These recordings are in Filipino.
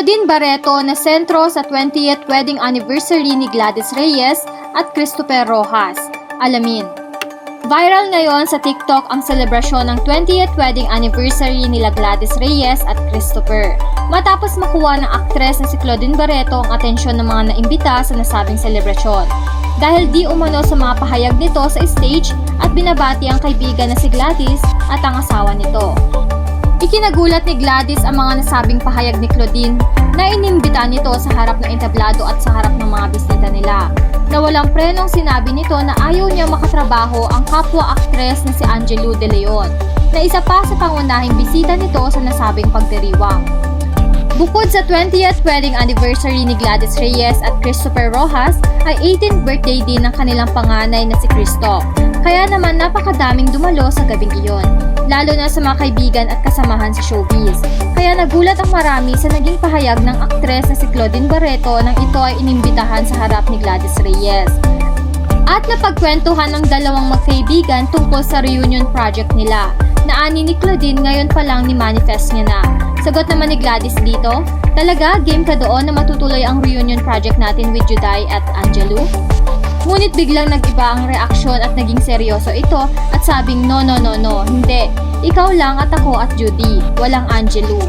Claudine Barreto na sentro sa 20th wedding anniversary ni Gladys Reyes at Christopher Rojas. Alamin. Viral ngayon sa TikTok ang selebrasyon ng 20th wedding anniversary nila Gladys Reyes at Christopher. Matapos makuha ng aktres na si Claudine Barreto ang atensyon ng mga naimbita sa nasabing selebrasyon. Dahil di umano sa mga pahayag nito sa stage at binabati ang kaibigan na si Gladys at ang asawa nito. Ikinagulat ni Gladys ang mga nasabing pahayag ni Claudine na inimbita nito sa harap ng entablado at sa harap ng mga bisita nila. Na walang prenong sinabi nito na ayaw niya makatrabaho ang kapwa-aktres na si Angelo De Leon, na isa pa sa pangunahing bisita nito sa nasabing pagdiriwang. Bukod sa 20th wedding anniversary ni Gladys Reyes at Christopher Rojas, ay 18th birthday din ng kanilang panganay na si Cristo. Kaya naman napakadaming dumalo sa gabing iyon, lalo na sa mga kaibigan at kasamahan sa showbiz. Kaya nagulat ang marami sa naging pahayag ng aktres na si Claudine Barreto nang ito ay inimbitahan sa harap ni Gladys Reyes. At napagkwentuhan ng dalawang magkaibigan tungkol sa reunion project nila, na ani ni Claudine ngayon pa lang ni manifest niya na. Sagot naman ni Gladys dito, talaga game ka doon na matutuloy ang reunion project natin with Juday at Angelo? Ngunit biglang nag-iba ang reaksyon at naging seryoso ito at sabing no, hindi. Ikaw lang at ako at Judy, walang Angelo.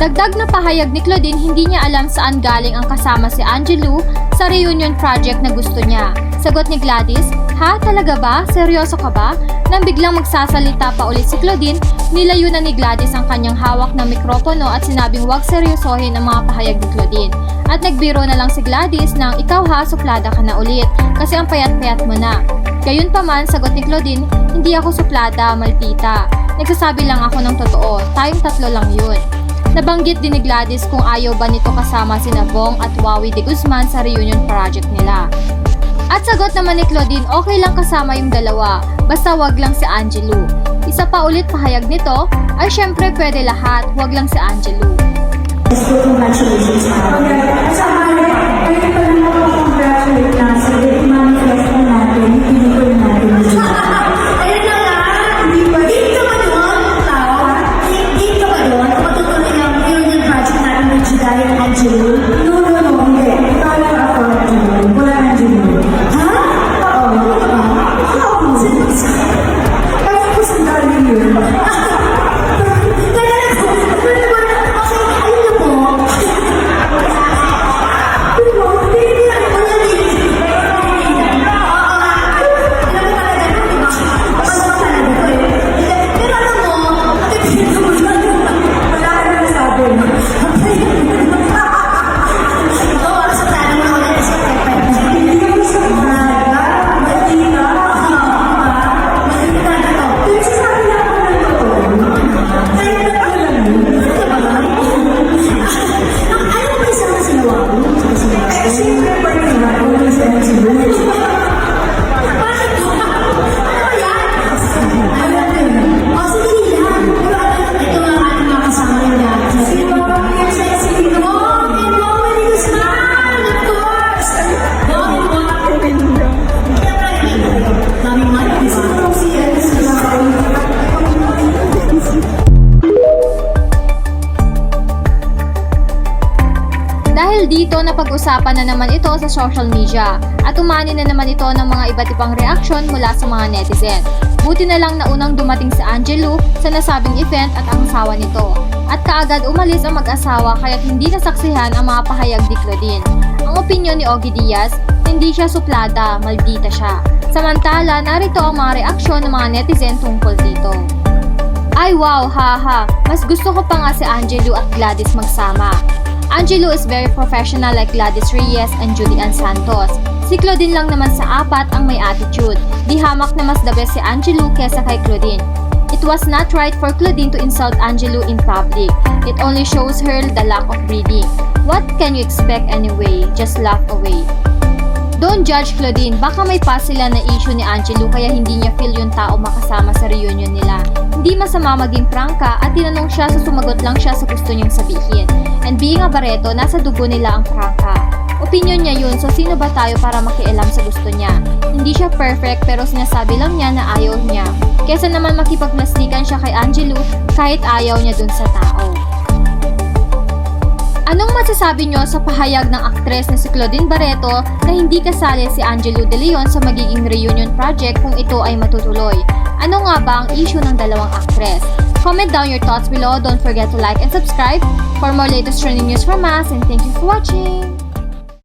Dagdag na pahayag ni Claudine, hindi niya alam saan galing ang kasama si Angelo sa reunion project na gusto niya. Sagot ni Gladys, ha? Talaga ba? Seryoso ka ba? Nang biglang magsasalita pa ulit si Claudine, nilayo na ni Gladys ang kanyang hawak na mikropono at sinabing huwag seryosohin ang mga pahayag ni Claudine. At nagbiro na lang si Gladys nang ikaw ha, suplada ka na ulit kasi ang payat-payat mo na. Gayunpaman, sagot ni Claudine, hindi ako suplada, maldita. Nagsasabi lang ako ng totoo, tayong tatlo lang yun. Nabanggit din ni Gladys kung ayaw ba nito kasama si Bong at Wawi de Guzman sa reunion project nila. At sagot naman ni Claudine, okay lang kasama yung dalawa, basta wag lang si Angelo. Isa pa ulit pahayag nito, ay syempre pwede lahat, wag lang si Angelo. Congratulations, ma'am. Kaya pa lang congratulate na sa manifest na natin, pinipin natin na siya. Ayun na nga, hindi ka ba doon, Tao? Hindi ka ba doon? Matutuloy ang reunion project natin with Juday at Angelo? No, hindi. Tayo ako, Angelo. Wala Angelo. Ha? Oo. Parang ko sandali yun. Dahil dito, napag-usapan na naman ito sa social media at umani na naman ito ng mga iba't ibang reaksyon mula sa mga netizen. Buti na lang na unang dumating si Angelo sa nasabing event at ang asawa nito. At kaagad umalis ang mag-asawa kaya't hindi nasaksihan ang mga pahayag ni Claudine. Ang opinyon ni Ogie Diaz, hindi siya suplada, maldita siya. Samantala, narito ang mga reaksyon ng mga netizen tungkol dito. Ay wow, haha, mas gusto ko pa nga si Angelo at Gladys magsama. Angelo is very professional like Gladys Reyes and Judy Ann Santos. Si Claudine lang naman sa apat ang may attitude. Di hamak na mas the best si Angelo kesa kay Claudine. It was not right for Claudine to insult Angelo in public. It only shows her the lack of breeding. What can you expect anyway? Just laugh away. Don't judge Claudine, baka may past sila na issue ni Angelo kaya hindi niya feel yung tao makasama sa reunion nila. Hindi masama maging prangka at tinanong siya so sumagot lang siya sa gusto niyang sabihin. And being a Barreto, nasa dugo nila ang prangka. Opinyon niya yun, so sino ba tayo para makialam sa gusto niya? Hindi siya perfect pero sinasabi lang niya na ayaw niya. Kesa naman makipagplastikan siya kay Angelo kahit ayaw niya dun sa tao. Anong masasabi nyo sa pahayag ng aktres na si Claudine Barreto na hindi kasali si Angelo De Leon sa magiging reunion project kung ito ay matutuloy? Ano nga ba ang issue ng dalawang aktres? Comment down your thoughts below. Don't forget to like and subscribe for more latest trending news from us, and thank you for watching!